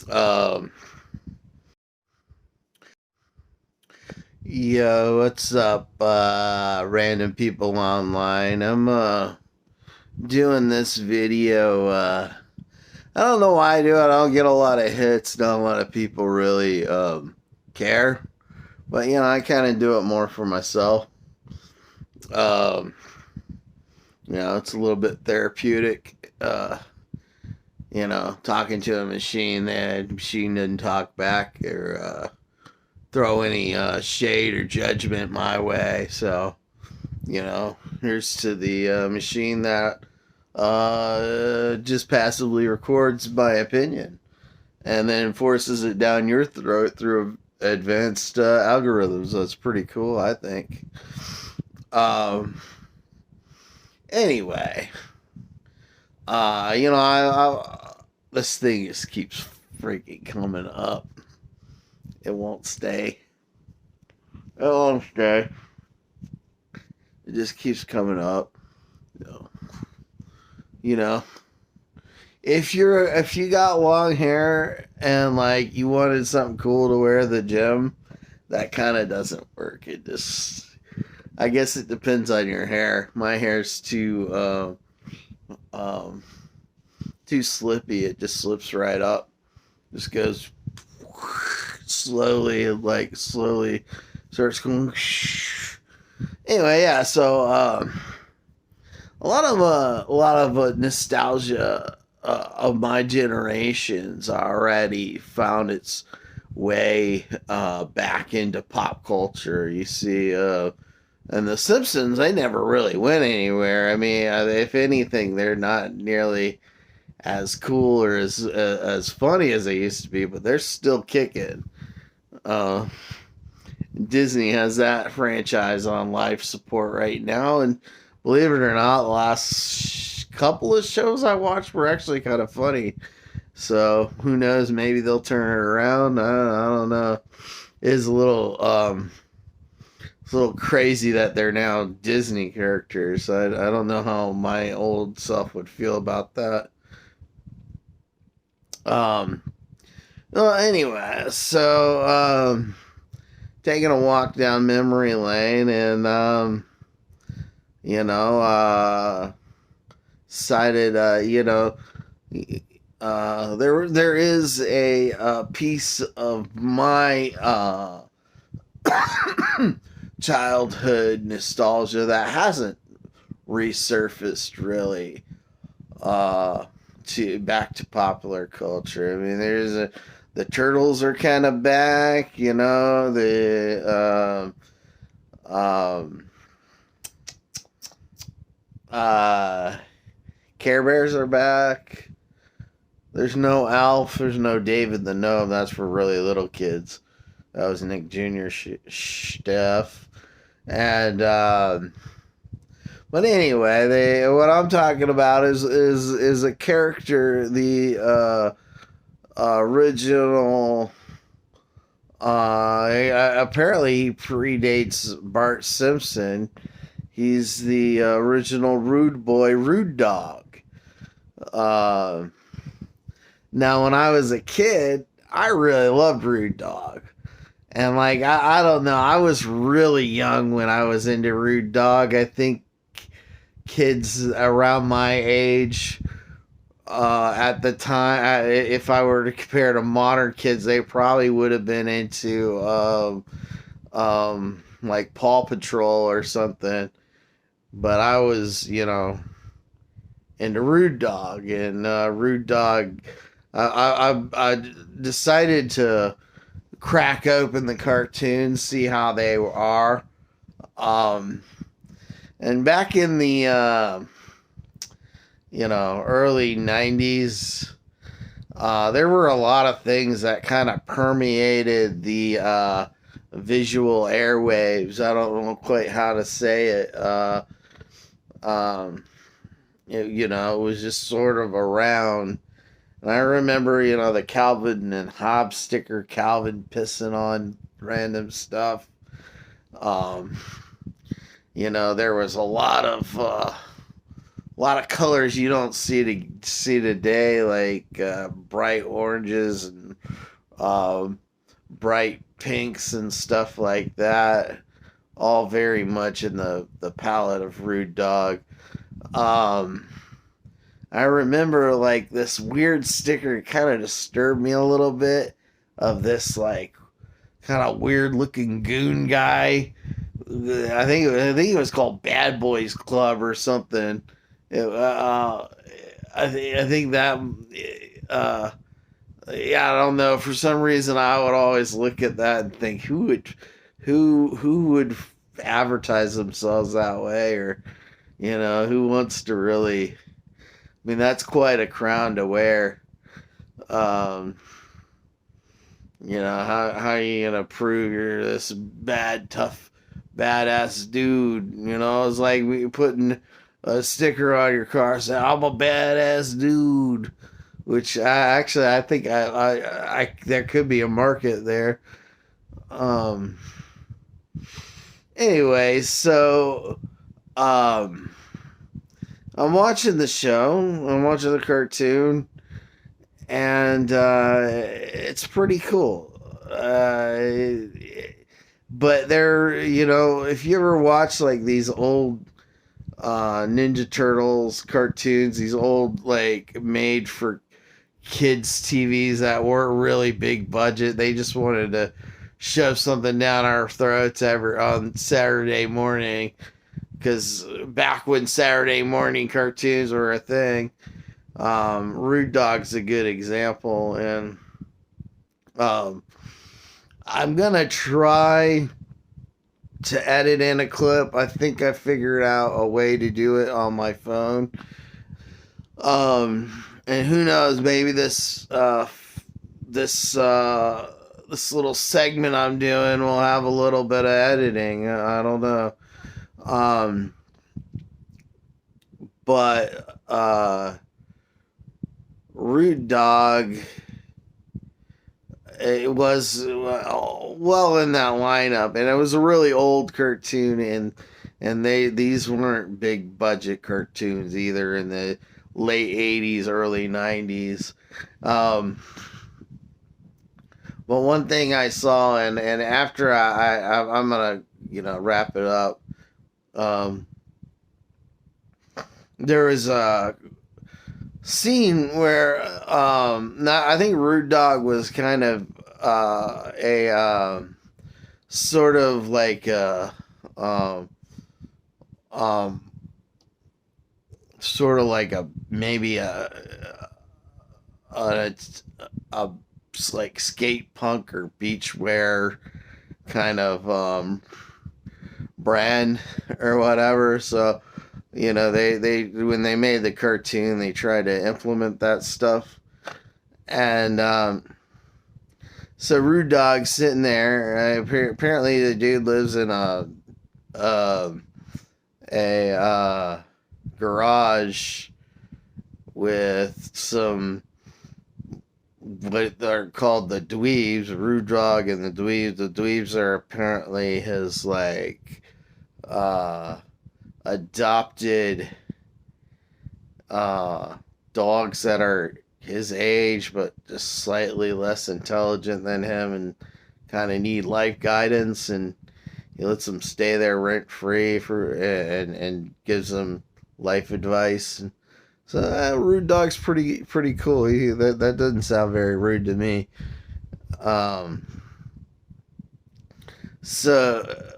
Um, Yo, what's up, random people online? I'm doing this video. I don't know why I do it. I don't get a lot of hits. Not a lot of people really care, but I kind of do it more for myself. Um, it's a little bit therapeutic. Talking to a machine, that machine didn't talk back or throw any shade or judgment my way. So, here's to the machine that just passively records my opinion and then forces it down your throat through advanced algorithms. That's pretty cool, I think. Um, anyway, this thing just keeps freaking coming up. It won't stay. It won't stay. It just keeps coming up. You know, you know. If you got long hair and like you wanted something cool to wear at the gym, that kind of doesn't work. It just, I guess it depends on your hair. My hair's um, too slippy. It just slips right up. Just goes slowly, like slowly starts going. Anyway, yeah. So a lot of nostalgia of my generations already found its way back into pop culture. You see, and the Simpsons, they never really went anywhere. I mean, if anything, they're not nearly as cool or as funny as they used to be, but they're still kicking. Uh, Disney has that franchise on life support right now, and believe it or not, the last couple of shows I watched were actually kind of funny. So who knows? Maybe they'll turn it around. I don't know. It is it's a little crazy that they're now Disney characters. I don't know how my old self would feel about that. Um, well, anyway, so taking a walk down memory lane and you know, cited there is a piece of my childhood nostalgia that hasn't resurfaced really to back to popular culture. I mean, the turtles are kind of back, the uh, Care Bears are back. There's no Alf. There's no David the Gnome. That's for really little kids. That was Nick Jr. stuff. And but anyway, what I'm talking about is a character, the original. Apparently, he predates Bart Simpson. He's the original Rude Boy, Rude Dog. Uh, Now, when I was a kid, I really loved Rude Dog. And, like, I don't know, I was really young when I was into Rude Dog. I think kids around my age at the time, if I were to compare to modern kids, they probably would have been into like Paw Patrol or something. But I was, into Rude Dog, and Rude Dog. I decided to crack open the cartoons, see how they are. Um, and back in the early '90s, there were a lot of things that kind of permeated the visual airwaves. I don't know quite how to say it. It was just sort of around. And I remember, the Calvin and Hobbes sticker, Calvin pissing on random stuff. Um, there was a lot of a lot of colors you don't see today, like bright oranges and um, bright pinks and stuff like that. All very much in the palette of Rude Dog. Um, I remember like this weird sticker kind of disturbed me a little bit of this like kind of weird looking goon guy. I think it was called Bad Boys Club or something. I think that uh, yeah, I don't know. For some reason, I would always look at that and think, who would advertise themselves that way, or who wants to really? I mean, that's quite a crown to wear. Um, how are you gonna prove you're this bad, tough, badass dude? It's like we putting a sticker on your car saying I'm a badass dude. Which I think I there could be a market there. Um. Anyway, so um, I'm watching the show. I'm watching the cartoon, and it's pretty cool. But if you ever watch like these old Ninja Turtles cartoons, these old like made for kids TVs that weren't really big budget. They just wanted to shove something down our throats ever on Saturday morning, because back when Saturday morning cartoons were a thing. Rude Dog's a good example, and um, I'm gonna try to edit in a clip. I think I figured out a way to do it on my phone. And who knows? Maybe this this little segment I'm doing will have a little bit of editing. I don't know. Um, but Rude Dog, it was well in that lineup, and it was a really old cartoon, and these weren't big budget cartoons either in the late 80s, early 90s. Um, but one thing I saw, and after I'm gonna wrap it up. Um, there was a scene where not, I think Rude Dog was kind of a sort of like um, um, sort of like a maybe a, a like skate punk or beach wear kind of brand or whatever. So they when they made the cartoon, they tried to implement that stuff. And so Rude Dog's sitting there. Apparently the dude lives in a garage with some what are called the dweebs, Rude Dog and the dweebs. The dweebs are apparently his like adopted dogs that are his age but just slightly less intelligent than him and kind of need life guidance, and he lets them stay there rent free and gives them life advice. And so Rude Dog's pretty cool. That doesn't sound very rude to me. Um, so,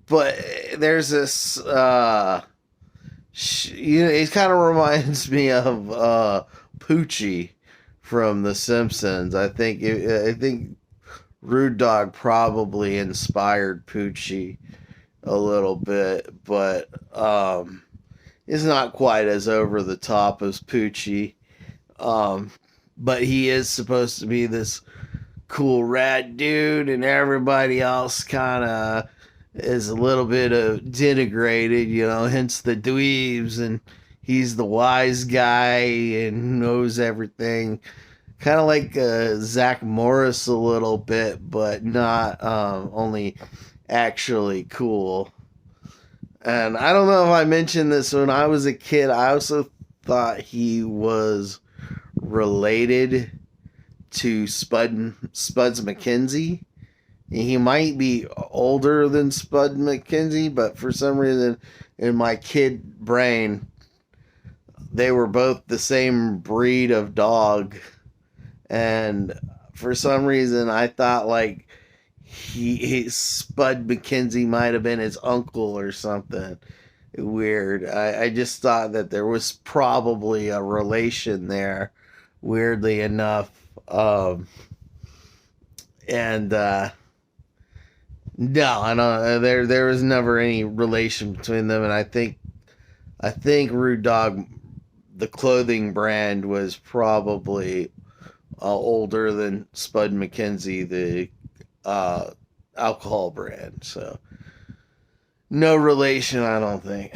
but there's this. It kind of reminds me of Poochie from The Simpsons. I think Rude Dog probably inspired Poochie a little bit, but is not quite as over the top as Poochie. Um, but he is supposed to be this cool rat dude, and everybody else kind of is a little bit denigrated, hence the dweebs, and he's the wise guy and knows everything. Kind of like Zach Morris a little bit, but not only actually cool. And I don't know if I mentioned this when I was a kid. I also thought he was related to Spuds MacKenzie. He might be older than Spud MacKenzie, but for some reason in my kid brain, they were both the same breed of dog. And for some reason, I thought like Spud MacKenzie might have been his uncle or something weird. I just thought that there was probably a relation there, weirdly enough. And no, I don't. There was never any relation between them, and I think Rude Dog, the clothing brand, was probably older than Spud MacKenzie, the alcohol brand. So no relation, I don't think.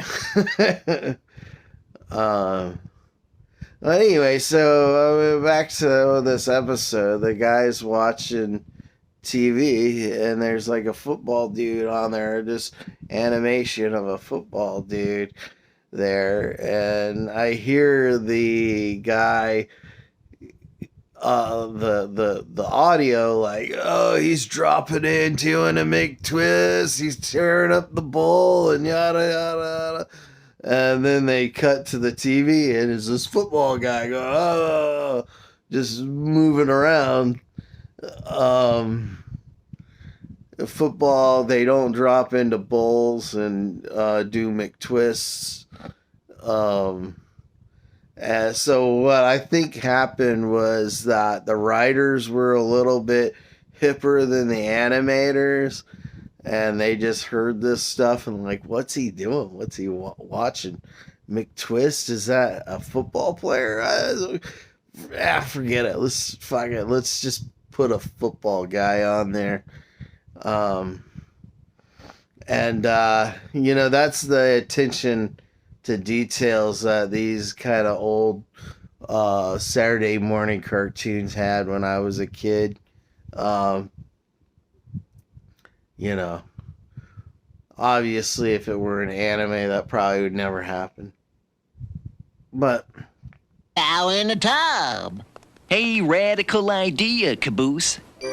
Anyway, so back to this episode. The guy's watching TV, and there's like a football dude on there, just animation of a football dude there, and I hear the guy, the audio, like, oh, he's dropping in, doing a McTwist, he's tearing up the bowl, and yada yada yada. And then they cut to the TV, and it's this football guy going, oh, just moving around. Football, they don't drop into bowls and do McTwists. And so what I think happened was that the writers were a little bit hipper than the animators, and they just heard this stuff and like, what's he doing? What's he watching? McTwist? Is that a football player? Forget it. Let's just put a football guy on there. That's the attention to details that these kind of old Saturday morning cartoons had when I was a kid. Obviously if it were an anime, that probably would never happen. But Now in the tub. Hey, radical idea, Caboose. A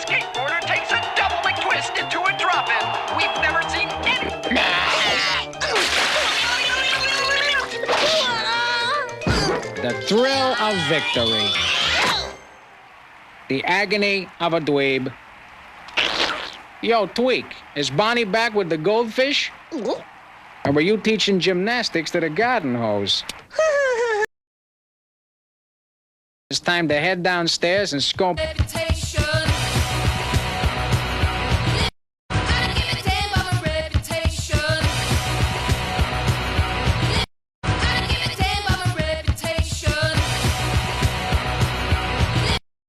skateboarder takes a double McTwist into a drop-in. We've never seen any. The thrill of victory. The agony of a dweeb. Yo, Tweak, is Bonnie back with the goldfish? Or were you teaching gymnastics to the garden hose? It's time to head downstairs and scope.